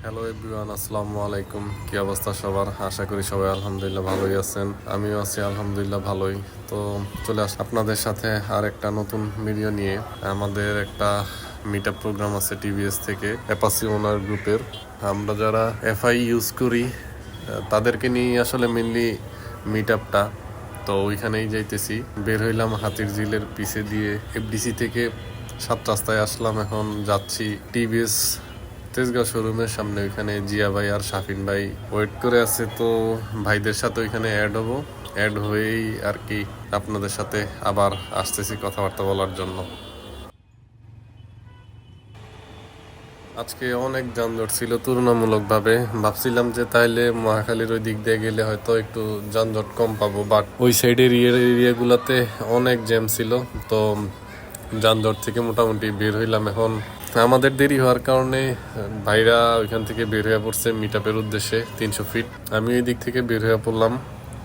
Hello everyone, আসসালামু আলাইকুম। কি অবস্থা সবার? আশা করি সবাই আলহামদুলিল্লাহ ভালোই আছেন। আমিও আছি আলহামদুলিল্লাহ ভালোই। তো চলে আস আপনাদের সাথে আর একটা নতুন ভিডিও নিয়ে। আমাদের একটা মিট আপ প্রোগ্রাম আছে টিভিএস থেকে, অ্যাপাসি ওনার গ্রুপের। আমরা যারা এফআই ইউজ করি তাদেরকে নিয়ে আসলে মেনলি মিট আপটা। তো ওইখানেই যাইতেছি। বের হইলাম হাতির ঝিলের পিছে দিয়ে, এফডিসি থেকে 7 রাস্তায় আসলাম। এখন যাচ্ছি টিভিএস তেজগাঁও শোরুমের সামনে। ওইখানে জিয়া ভাই আর শাফিন ভাই ওয়েট করে আছে। তো ভাইদের সাথে ওইখানে অ্যাড হয়েই আর কি আপনাদের সাথে আবার আসতেছি কথাবার্তা বলার জন্য। আজকে অনেক যানজট ছিল তুলনামূলকভাবে। ভাবছিলাম যে তাইলে মহাখালীর ওই দিক দিয়ে গেলে হয়তো একটু যানজট কম পাবো, বাট ওই সাইডের এরিয়াগুলোতে অনেক জ্যাম ছিল। তো যানজট থেকে মোটামুটি বের হইলাম। এখন আমাদের দেরি হওয়ার কারণে ভাইরা ওইখান থেকে বের হয়ে পড়ছে মিট আপের উদ্দেশ্যে 300 ফিট। আমি এই দিক থেকে বের হয়ে পড়লাম।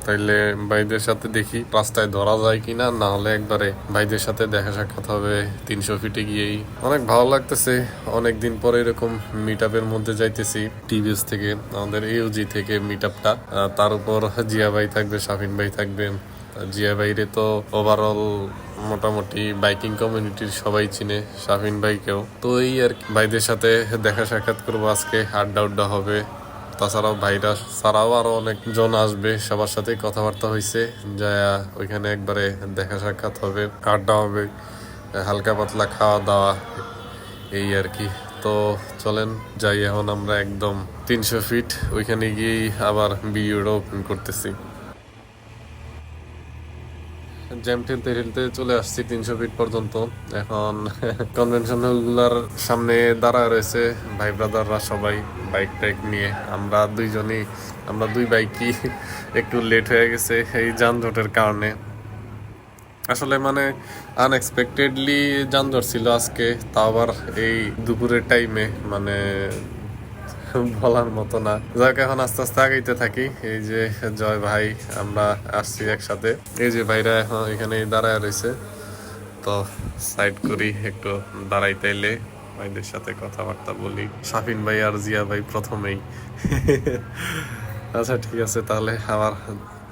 তাইলে ভাইদের সাথে দেখি রাস্তায় ধরা যায় কিনা, না হলে একবারে ভাইদের সাথে দেখা সাক্ষাৎ হবে 300 ফিটে গিয়েই। অনেক ভালো লাগতেছে, অনেক দিন পরে এরকম মিট আপের মধ্যে যাইতেছি। টিভিএস থেকে, আমাদের এওজি থেকে মিট আপটা। তার উপর জিয়া ভাই থাকবে, শাফিন ভাই থাকবে। জিয়া ভাইরে তো ওভারঅল মোটামুটি বাইকিং কমিউনিটির সবাই চিনে, শাফিন ভাইকেও। তো এই আর কি, ভাইদের সাথে দেখা সাক্ষাৎ করবো আজকে, আড্ডা হবে। তাছাড়াও ভাইরা ছাড়াও আরো অনেকজন আসবে, সবার সাথে কথাবার্তা হয়েছে। যা ওইখানে একবারে দেখা সাক্ষাৎ হবে, আড্ডা হবে, হালকা পাতলা খাওয়া দাওয়া, এই আর কি। তো চলেন যাই এখন আমরা একদম 300 ফিট ওইখানে গিয়েই আবার ভিডিওটা ওপেন করতেছি। জ্যাম ঠেলতে ঠেলতে চলে আসছি 300 ফিট পর্যন্ত। এখন কনভেনশন হলগুলার সামনে দাঁড়ায় রয়েছে ভাই ব্রাদাররা সবাই বাইক টাইক নিয়ে। আমরা দুই বাইকই একটু লেট হয়ে গেছে এই যানজটের কারণে। আসলে মানে আনএক্সপেক্টেডলি যানজট ছিল আজকে, তাও আবার এই দুপুরের টাইমে, মানে বলার মতো না। যাক, এখন আস্তে আস্তে আগাইতে থাকি। এই যে জয় ভাই, আমরা আসছি একসাথে। এই যে ভাইরা এখন এখানে দাঁড়ায় রয়েছে। তো সাইড করি একটু, দাঁড়াইতেইলে ভাইদের সাথে কথাবার্তা বলি। শাফিন ভাই আর জিয়া ভাই প্রথমেই। আচ্ছা ঠিক আছে, তাহলে আমার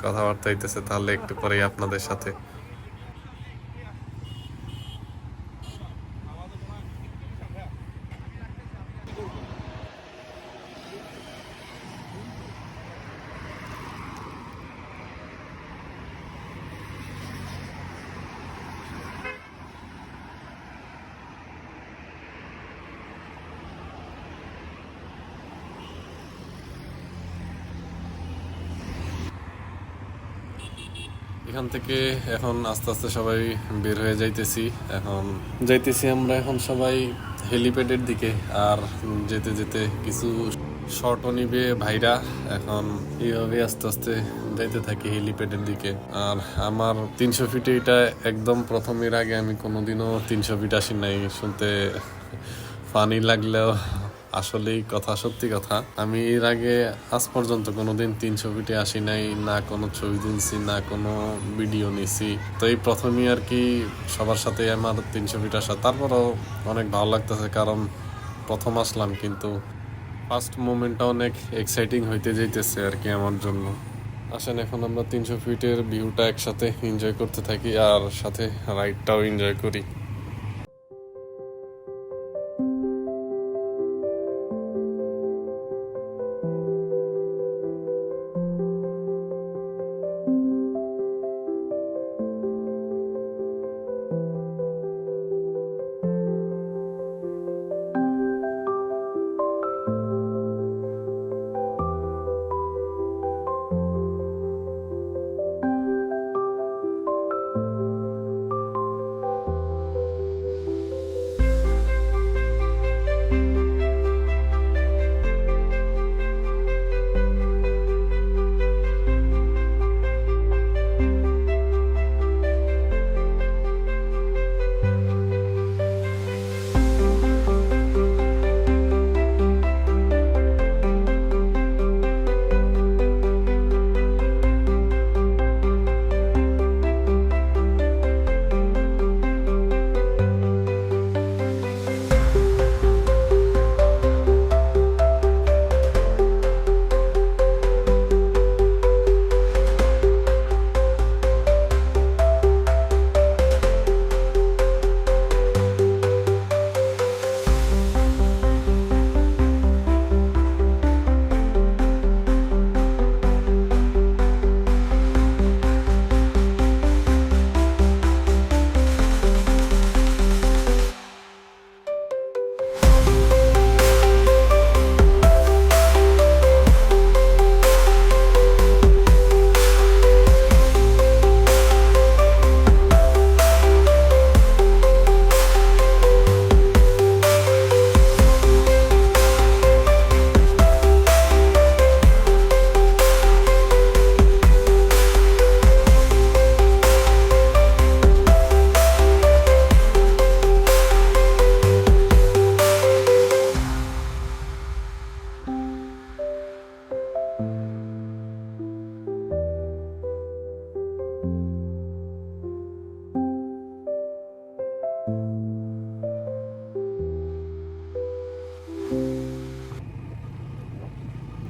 কথাবার্তা হইতেছে, তাহলে একটু পরেই আপনাদের সাথে। এখান থেকে এখন আস্তে আস্তে সবাই বের হয়ে যাইতেছি। আমরা এখন সবাই হেলিপ্যাডের দিকে। আর যেতে যেতে কিছু শর্টও নিবে ভাইরা। এখন এইভাবে আস্তে আস্তে যাইতে থাকি হেলিপ্যাডের দিকে। আর আমার 300 ফিটে এটা একদম প্রথমের আগে আমি কোনোদিনও 300 ফিট আসি নাই। শুনতে ফানি লাগলেও আসলেই কথা, সত্যি কথা। আমি এর আগে আজ পর্যন্ত কোনোদিন 300 ফিটে আসি নাই, না কোনো ছবি তুলছি, না কোনো ভিডিও নিছি। তো এই প্রথমই আর কি সবার সাথে আমার 300 ফিট আসা। তারপরও অনেক ভালো লাগতেছে, কারণ প্রথম আসলাম, কিন্তু ফার্স্ট মোমেন্টটা অনেক এক্সাইটিং হইতে যাইতেছে আর কি আমার জন্য। আসেন এখন আমরা 300 ফিটের ভিউটা একসাথে এনজয় করতে থাকি, আর সাথে রাইডটাও এনজয় করি।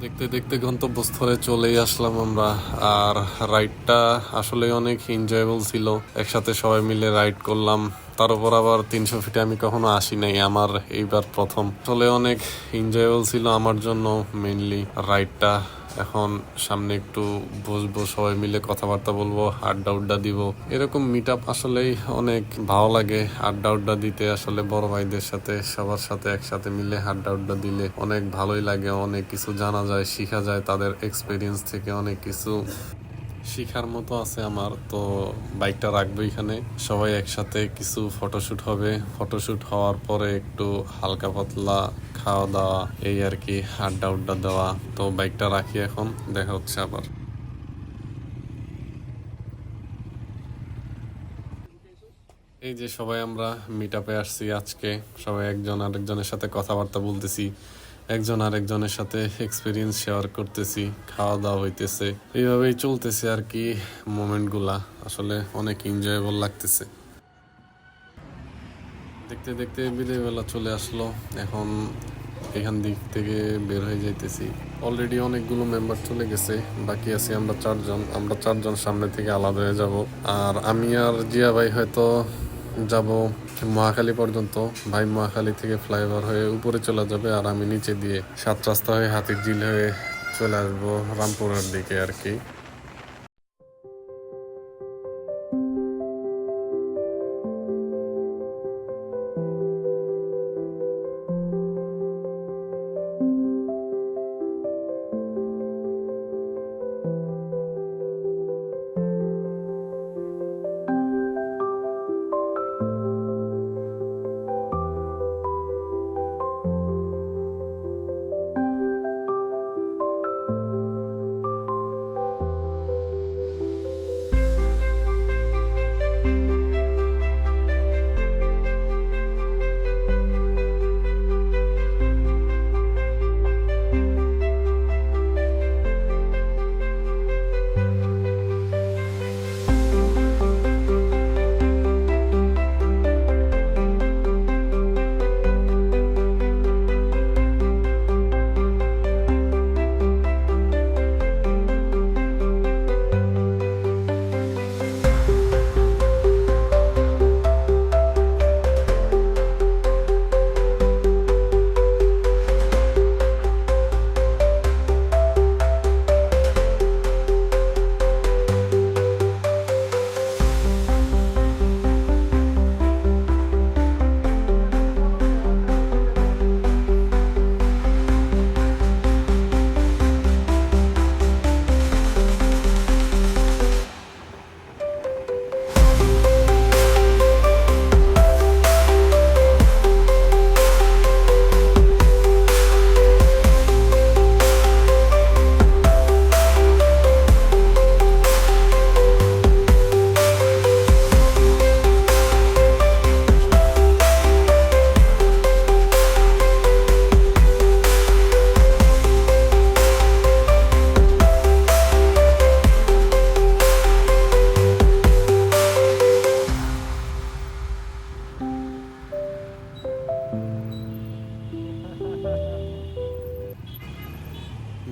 দেখতে দেখতে গন্তব্যস্থলে চলেই আসলাম আমরা। আর রাইডটা আসলে অনেক এনজয়েবল ছিল, একসাথে সবাই মিলে রাইড করলাম। তার উপর আবার 300 ফিটে আমি কখনো আসি নাই, আমার এইবার প্রথম। আসলে অনেক এনজয়েবল ছিল আমার জন্য মেইনলি রাইডটা। এখন সামনে একটু বসবো, সবাই মিলে কথাবার্তা বলবো, আড্ডা উড্ডা দিব। এরকম মিট আপ আসলেই অনেক ভালো লাগে, আড্ডা উড্ডা দিতে। আসলে বড় ভাইদের সাথে সবার সাথে একসাথে মিলে আড্ডা উড্ডা দিলে অনেক ভালোই লাগে, অনেক কিছু জানা যায়, শিখা যায়, তাদের এক্সপিরিয়েন্স থেকে অনেক কিছু শিখার মতো আছে আমার। তো বাইকটা রাখবো এখানে, সবাই একসাথে কিছু ফটোশুট হবে, ফটোশুট হওয়ার পরে একটু হালকা পাতলা খাওয়া দাওয়া, এই আর কি, আড্ডা উড্ডা দেওয়া। তো বাইকটা রাখি এখন, দেখা হচ্ছে আবার। এই যে সবাই আমরা মিট আপে আসছি আজকে, সবাই একজন আরেকজনের সাথে কথাবার্তা বলতেছি, একজন আরেকজনের সাথে এক্সপিরিয়েন্স শেয়ার করতেছি, খাওয়া দাওয়া হইতেছে, এইভাবেই চলতেছে আর কি। মোমেন্টগুলা আসলে অনেক এনজয়েবল লাগতেছে। দেখতে দেখতে বিদায় বেলা চলে আসলো, এখন এখান দিক থেকে বের হয়ে যাইতেছি। অলরেডি অনেকগুলো মেম্বার চলে গেছে, বাকি আছি আমরা চারজন। আমরা চারজন সামনে থেকে আলাদা হয়ে যাব। আর আমি আর জিয়া ভাই হয়তো যাব মহাখালী পর্যন্ত। ভাই মহাখালী থেকে ফ্লাইওভার হয়ে উপরে চলে যাবে, আর আমি নিচে দিয়ে 7 রাস্তা হয়ে হাতিরঝিল হয়ে চলে আসবো রামপুরের দিকে আর কি।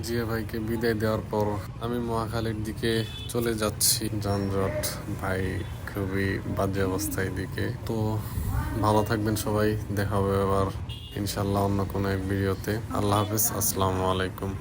জিয়া ভাইকে বিদায় দেওয়ার পর আমি মহাখালীর দিকে চলে যাচ্ছি। যানজট ভাই খুবই বাজে অবস্থা এদিকে। তো ভালো থাকবেন সবাই, দেখা হবে আবার ইনশাল্লাহ অন্য কোনো এক ভিডিওতে। আল্লাহ হাফিজ, আসসালামু আলাইকুম।